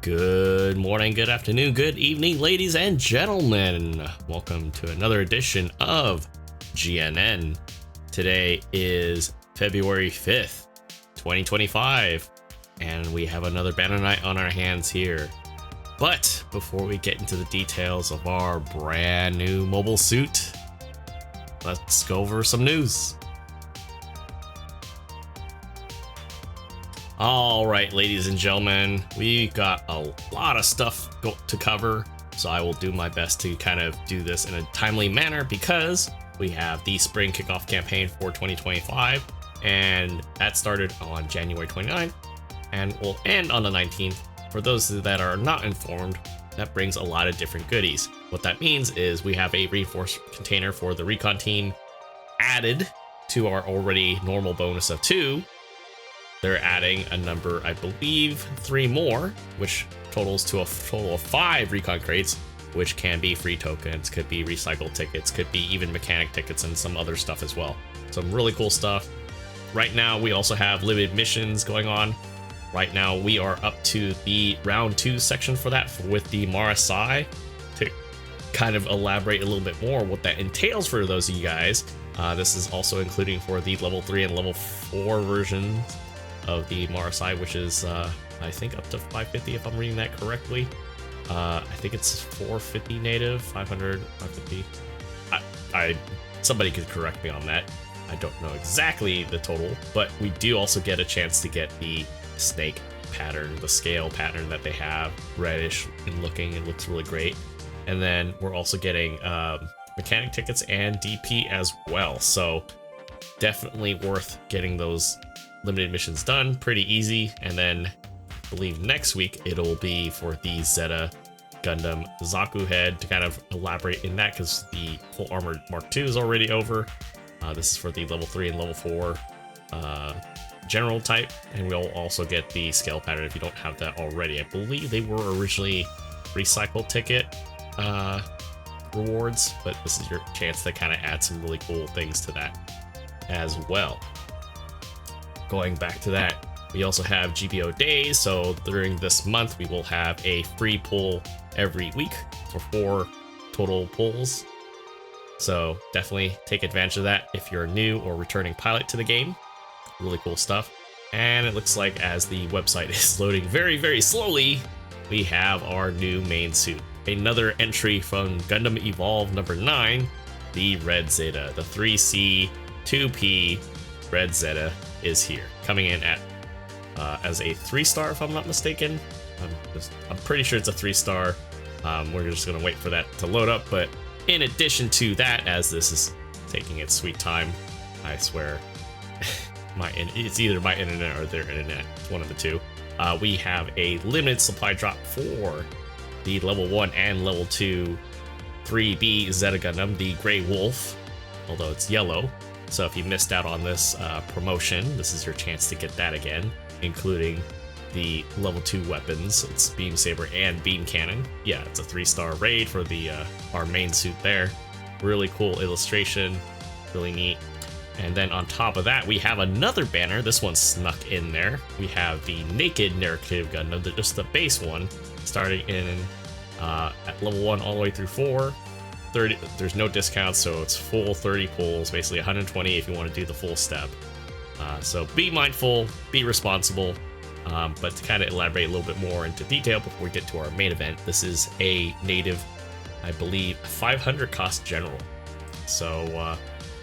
Good morning, good afternoon, good evening, ladies and gentlemen. Welcome to another edition of GNN. Today is February 5th, 2025, and we have another banner night on our hands here. But before we get into the details of our brand new mobile suit, let's go over some news. All right, ladies and gentlemen, we got a lot of stuff to cover, so I will do my best to kind of do this in a timely manner because we have the spring kickoff campaign for 2025, and that started on January 29th and will end on the 19th. For those that are not informed, that brings a lot of different goodies. What that means is we have a reinforced container for the recon team added to our already normal bonus of 2. They're adding a number, I believe, 3 more, which totals to a total of 5 recon crates, which can be free tokens, could be recycled tickets, could be even mechanic tickets and some other stuff as well. Some really cool stuff. Right now, we also have limited missions going on. Right now, we are up to the round 2 section for that with the Marasai. To kind of elaborate a little bit more what that entails for those of you guys, this is also including for the level 3 and level 4 versions of the Marasai, which is I think up to 550 if I'm reading that correctly. I think it's 450 native, 500, 550. Somebody could correct me on that. I don't know exactly the total, but we do also get a chance to get the snake pattern, the scale pattern that they have, reddish in looking. It looks really great. And then we're also getting mechanic tickets and DP as well. So definitely worth getting those limited missions done. Pretty easy. And then I believe next week it'll be for the Zeta Gundam Zaku head to kind of elaborate in that, because the full armored Mark II is already over. This is for the level 3 and level 4 general type, and we'll also get the scale pattern if you don't have that already. I believe they were originally recycle ticket rewards, but this is your chance to kind of add some really cool things to that as well. Going back to that, we also have GBO days, so during this month we will have a free pull every week for 4 total pulls. So definitely take advantage of that if you're a new or returning pilot to the game. Really cool stuff. And it looks like as the website is loading very, very slowly, we have our new main suit. Another entry from Gundam Evolve number 9, the Red Zeta, the 3C 2P Red Zeta is here, coming in at as a 3-star if I'm not mistaken. I'm pretty sure it's a 3-star. We're just gonna wait for that to load up, but in addition to that, as this is taking its sweet time, I swear, it's either my internet or their internet, it's one of the two. We have a limited supply drop for the level 1 and level 2 3B Zeta Gundam, the Grey Wolf, although it's yellow. So if you missed out on this promotion, this is your chance to get that again, including the level 2 weapons. It's Beam Saber and Beam Cannon. Yeah, it's a 3-star raid for the our main suit there. Really cool illustration, really neat. And then on top of that, we have another banner. This one snuck in there. We have the Naked Narrative Gundam, just the base one, starting in at level 1 all the way through 4. 30, there's no discounts, so it's full 30 pulls, basically 120 if you want to do the full step. So be mindful, be responsible, but to kind of elaborate a little bit more into detail before we get to our main event, this is a native, I believe, 500 cost general. So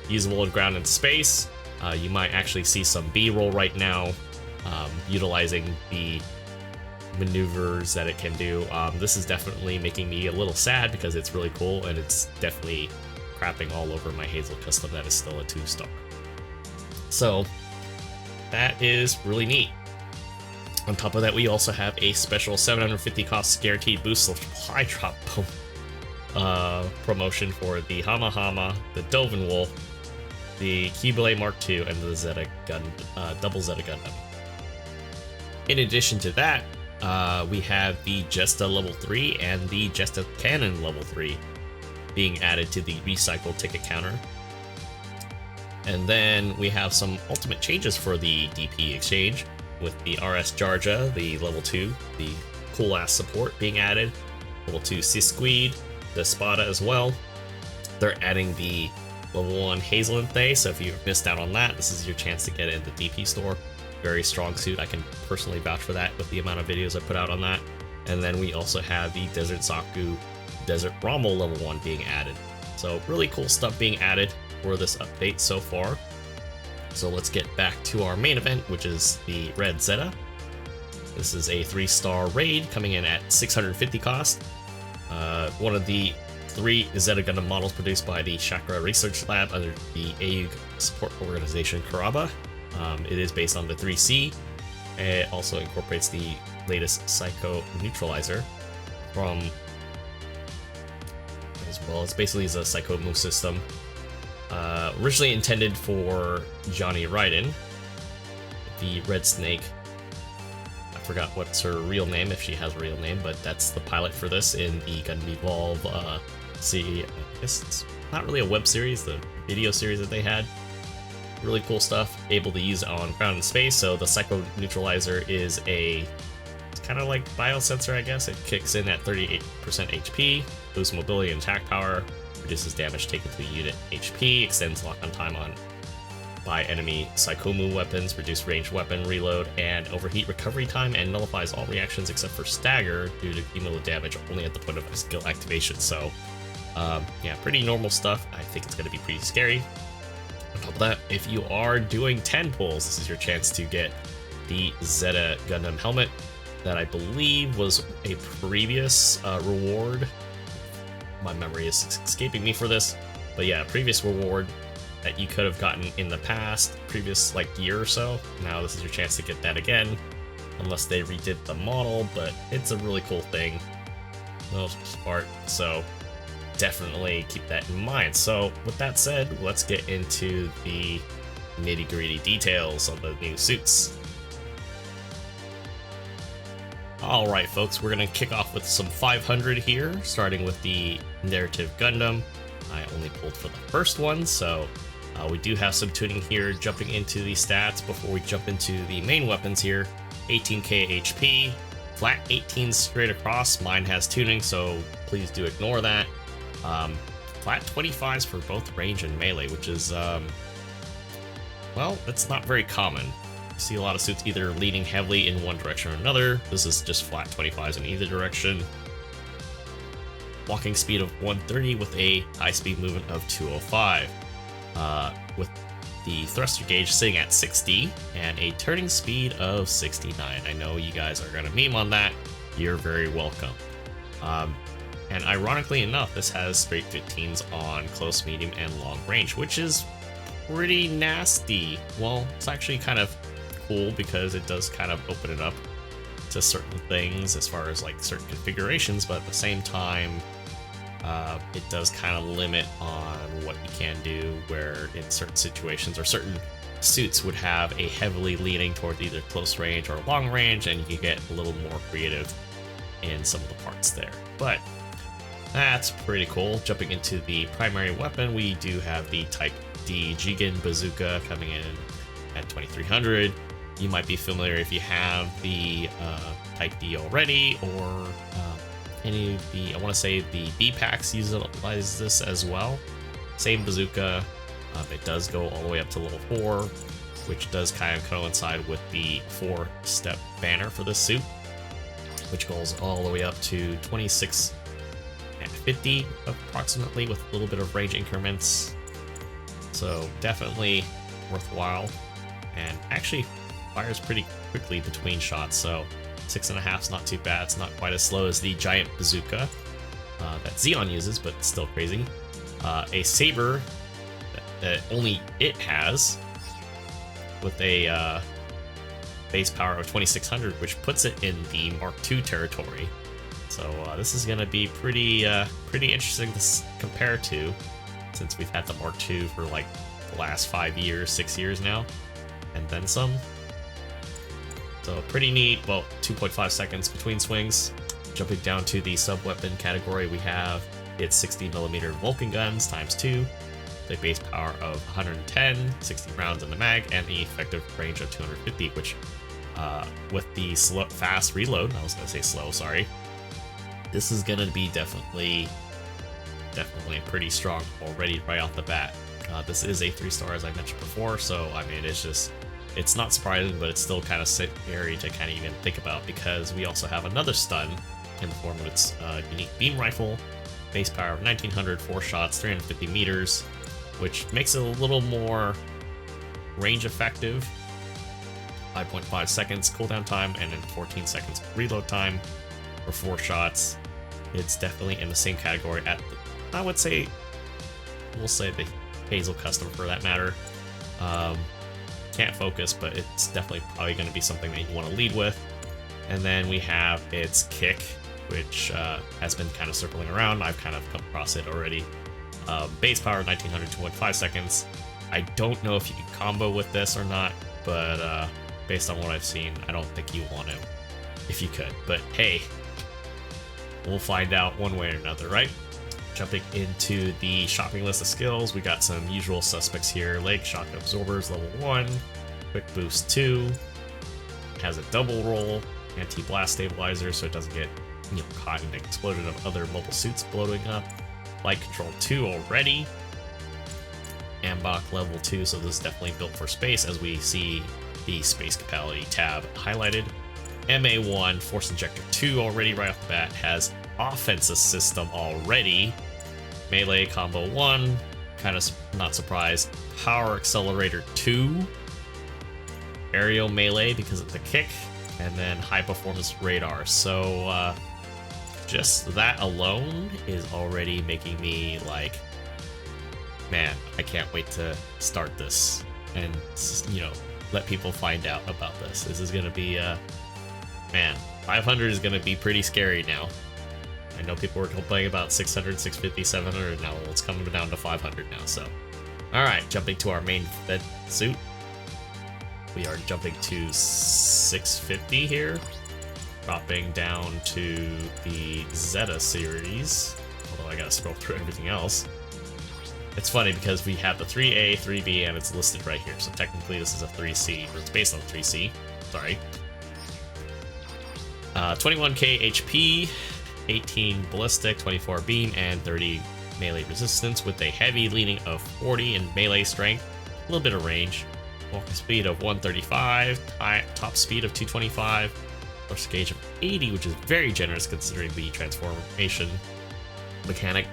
usable in ground and space. You might actually see some B-roll right now, utilizing the maneuvers that it can do. This is definitely making me a little sad because it's really cool, and it's definitely crapping all over my Hazel custom that is still a 2-star. So that is really neat. On top of that, we also have a special 750 cost guaranteed boost supply drop promotion for the Hama Hama, the Dovin Wolf, the Keyblade Mark II, and the Zeta Double Zeta Gundam. In addition to that, we have the Jesta level 3 and the Jesta Cannon level 3 being added to the recycle ticket counter. And then we have some ultimate changes for the DP exchange with the RS Jarja, the level 2, the cool ass support being added. Level 2 Sisquid, the Spada as well. They're adding the level 1 Hazelanthe, so if you've missed out on that, this is your chance to get it in the DP store. Very strong suit. I can personally vouch for that with the amount of videos I put out on that. And then we also have the Desert Zaku, Desert Rommel level 1 being added. So really cool stuff being added for this update so far. So let's get back to our main event, which is the Red Zeta. This is a 3-star raid coming in at 650 cost. One of the 3 Zeta Gundam models produced by the Chakra Research Lab under the AUG support organization Karaba. It is based on the 3C. It also incorporates the latest Psycho Neutralizer from, as well as basically is a Psycho move system. Originally intended for Johnny Raiden, the Red Snake. I forgot what's her real name, if she has a real name, but that's the pilot for this in the Gundam Evolve I guess it's not really a web series, the video series that they had. Really cool stuff, able to use on ground and space. So the Psycho Neutralizer is it's kind of like biosensor, I guess. It kicks in at 38% HP, boosts mobility and attack power, reduces damage taken to the unit HP, extends lock-on time on by enemy Psychomu weapons, reduce ranged weapon reload and overheat recovery time, and nullifies all reactions except for stagger due to cumulative damage only at the point of skill activation. So yeah, pretty normal stuff. I think it's going to be pretty scary. On top of that, if you are doing 10 pulls, this is your chance to get the Zeta Gundam helmet that I believe was a previous reward. My memory is escaping me for this, but yeah, previous reward that you could have gotten in the past, previous like year or so. Now this is your chance to get that again, unless they redid the model, but it's a really cool thing for the most part, so definitely keep that in mind. So with that said, let's get into the nitty-gritty details of the new suits. Alright folks, we're going to kick off with some 500 here, starting with the Narrative Gundam. I only pulled for the first one, so we do have some tuning here. Jumping into the stats before we jump into the main weapons here. 18k HP, flat 18 straight across. Mine has tuning, so please do ignore that. Flat 25s for both range and melee, which is, well, that's not very common. You see a lot of suits either leaning heavily in one direction or another. This is just flat 25s in either direction. Walking speed of 130 with a high speed movement of 205. With the thruster gauge sitting at 60 and a turning speed of 69. I know you guys are gonna meme on that. You're very welcome. And ironically enough, this has straight 15s on close, medium, and long range, which is pretty nasty. Well, it's actually kind of cool because it does kind of open it up to certain things as far as like certain configurations, but at the same time, it does kind of limit on what you can do, where in certain situations or certain suits would have a heavily leaning toward either close range or long range, and you can get a little more creative in some of the parts there. But that's pretty cool. Jumping into the primary weapon, we do have the Type D Jigen Bazooka coming in at 2300. You might be familiar if you have the Type D already, or any of the, I want to say the B packs utilize this as well. Same bazooka. It does go all the way up to level 4, which does kind of coincide with the 4-step banner for this suit, which goes all the way up to 26 and 50 approximately, with a little bit of range increments. So definitely worthwhile, and actually fires pretty quickly between shots, so 6.5 is not too bad. It's not quite as slow as the giant bazooka that Xeon uses, but still crazy. A saber that only it has, with a base power of 2600, which puts it in the Mark II territory. So this is going to be pretty interesting to compare to, since we've had the Mark II for like the last 5 years, 6 years now, and then some. So pretty neat. Well, 2.5 seconds between swings. Jumping down to the sub-weapon category, we have its 60mm Vulcan guns ×2, the base power of 110, 60 rounds in the mag, and the effective range of 250, which with the fast reload. I was gonna say slow, sorry. This is gonna be definitely pretty strong already right off the bat. This is a 3-star, as I mentioned before, so I mean, it's not surprising, but it's still kind of scary to kind of even think about, because we also have another stun in the form of its unique beam rifle, base power of 1900, 4 shots, 350 meters, which makes it a little more range effective. 5.5 seconds cooldown time, and then 14 seconds reload time for 4 shots. It's definitely in the same category at, I would say, we'll say the Hazel Custom for that matter. Can't focus, but it's definitely probably going to be something that you want to lead with. And then we have its kick, which has been kind of circling around. I've kind of come across it already. Base power 1900, 2.5 seconds. I don't know if you can combo with this or not, but based on what I've seen, I don't think you want to, if you could. But hey, we'll find out one way or another, right? Jumping into the shopping list of skills, we got some usual suspects here. Leg shock absorbers, level 1. Quick boost 2. Has a double roll. Anti-blast stabilizer, so it doesn't get caught in the explosion of other mobile suits bloating up. Light control 2 already. Ambach level 2, so this is definitely built for space, as we see the space capacity tab highlighted. MA1 Force Injector 2 already right off the bat, has offensive system already. Melee combo 1, kind of not surprised. Power Accelerator 2. Aerial melee because of the kick, and then high performance radar. So just that alone is already making me like, man, I can't wait to start this and let people find out about this. This is gonna be man, 500 is gonna be pretty scary now. I know people were complaining about 600, 650, 700. Now it's coming down to 500 now. So, all right, jumping to our main fed suit. We are jumping to 650 here, dropping down to the Zeta series. Although I gotta scroll through everything else. It's funny because we have the 3A, 3B, and it's listed right here. So technically this is a 3C, or it's based on 3C. Sorry. 21k HP, 18 ballistic, 24 beam, and 30 melee resistance with a heavy leaning of 40 in melee strength, a little bit of range, walking speed of 135, top speed of 225, force gauge of 80, which is very generous considering the transformation mechanic,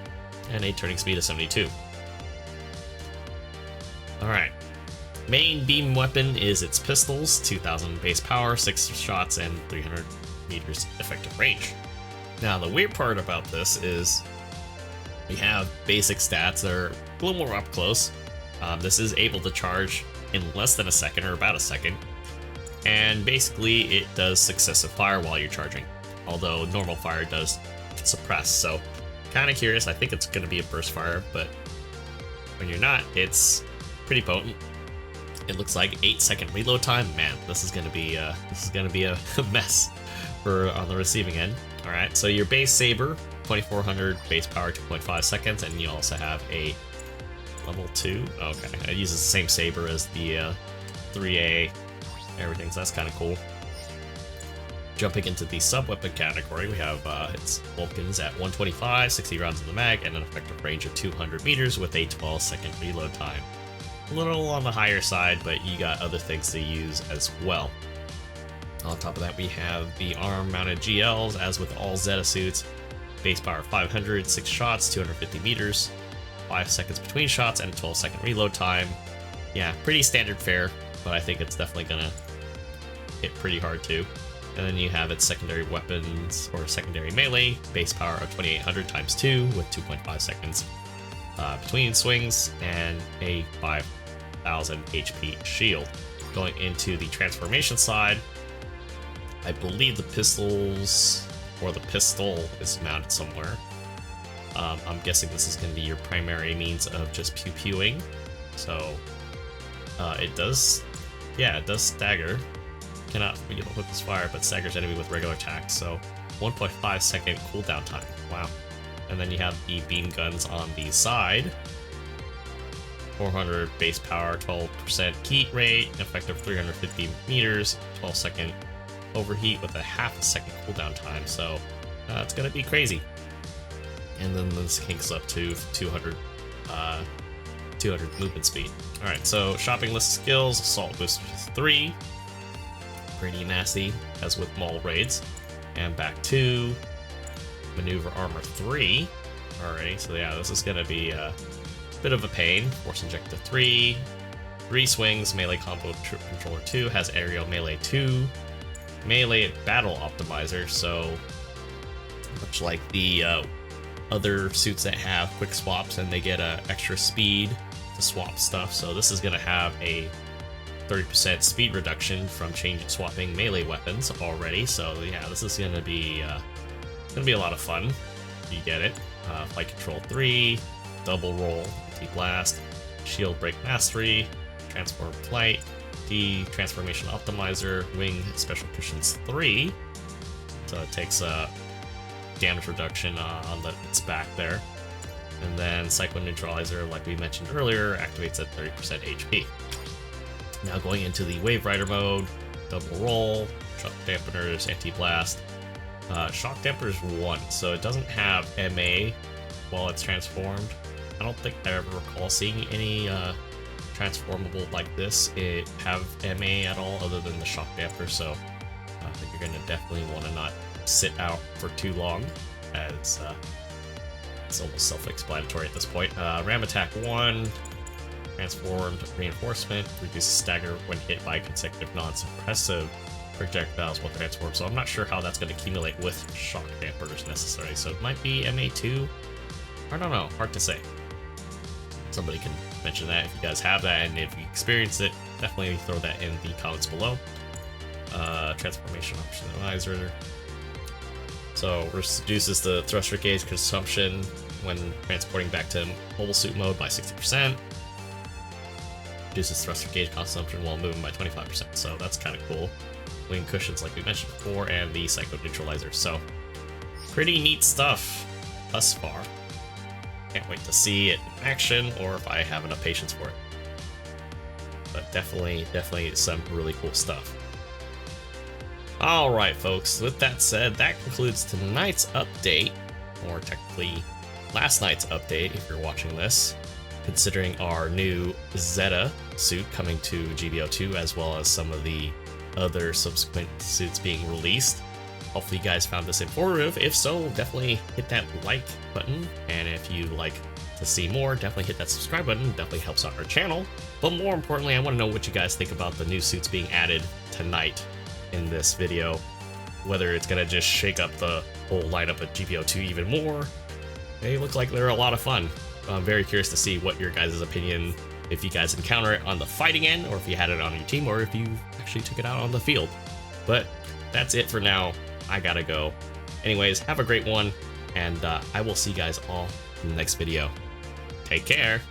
and a turning speed of 72. Alright. Main beam weapon is its pistols, 2000 base power, 6 shots, and 300 meters effective range. Now, the weird part about this is we have basic stats that are a little more up close. This is able to charge in less than a second, or about a second, and basically it does successive fire while you're charging, although normal fire does suppress. So, kind of curious. I think it's going to be a burst fire, but when you're not, it's pretty potent. It looks like 8-second reload time. Man, this is going to be a mess for on the receiving end. All right, so your base saber, 2400 base power, 2.5 seconds, and you also have a level 2. Okay, it uses the same saber as the 3A, everything, so that's kind of cool. Jumping into the sub-weapon category, we have its Vulcans at 125, 60 rounds in the mag, and an effective range of 200 meters with a 12-second reload time. A little on the higher side, but you got other things to use as well. On top of that, we have the arm-mounted GLs, as with all Zeta suits. Base power 500, 6 shots, 250 meters, 5 seconds between shots, and a 12-second reload time. Yeah, pretty standard fare, but I think it's definitely gonna hit pretty hard too. And then you have its secondary weapons, or secondary melee, base power of 2800 times 2 with 2.5 seconds between swings, and a 5000 HP shield. Going into the transformation side, I believe the pistols, or the pistol, is mounted somewhere. I'm guessing this is going to be your primary means of just pew-pewing. So, it does stagger. Cannot focus fire, but staggers enemy with regular attacks. So, 1.5 second cooldown time. Wow. And then you have the beam guns on the side. 400 base power, 12% heat rate, effective 350 meters, 12-second overheat with a half a second cooldown time. So it's gonna be crazy. And then this kinks up to 200 movement speed. All right, so shopping list of skills: assault boost 3, pretty nasty as with mall raids, and back 2, maneuver armor 3. Alrighty, so yeah, this is gonna be a bit of a pain. Force injector 3, 3 swings, melee combo controller 2, has aerial melee 2, melee battle optimizer. So much like the other suits that have quick swaps and they get extra speed to swap stuff, so this is gonna have a 30% speed reduction from swapping melee weapons already. So yeah, this is gonna be a lot of fun if you get it. Flight control 3, double roll, anti-blast, shield break mastery, transform flight, transformation optimizer, wing special cushions 3. So it takes a damage reduction on its back there. And then cyclone neutralizer, like we mentioned earlier, activates at 30% HP. Now going into the Wave Rider mode, double roll, shock dampeners, anti-blast. Shock dampers 1, so it doesn't have MA while it's transformed. I don't think I ever recall seeing any transformable like this have MA at all other than the shock damper, so I think you're going to definitely want to not sit out for too long, as it's almost self-explanatory at this point. Ram attack 1, transformed reinforcement, reduces stagger when hit by consecutive non-suppressive projectiles while transformed. So I'm not sure how that's going to accumulate with shock dampers necessarily. So it might be MA2. I don't know. Hard to say. Somebody can mention that if you guys have that, and if you experience it, definitely throw that in the comments below. Transformation optimizer. So reduces the thruster gauge consumption when transporting back to mobile suit mode by 60%. Reduces thruster gauge consumption while moving by 25%. So that's kind of cool. Wing cushions, like we mentioned before, and the cyclone neutralizer. So pretty neat stuff thus far. Can't wait to see it in action, or if I have enough patience for it. But definitely some really cool stuff. Alright folks, with that said, that concludes tonight's update, or technically last night's update if you're watching this, considering our new Zeta suit coming to GBO2, as well as some of the other subsequent suits being released. Hopefully you guys found this informative. If so, definitely hit that like button, and if you like to see more, definitely hit that subscribe button. Definitely helps out our channel. But more importantly, I want to know what you guys think about the new suits being added tonight in this video. Whether it's gonna just shake up the whole lineup of GBO2 even more. They look like they're a lot of fun. I'm very curious to see what your guys' opinion, if you guys encounter it on the fighting end, or if you had it on your team, or if you actually took it out on the field. But that's it for now. I gotta go. Anyways, have a great one, and I will see you guys all in the next video. Take care.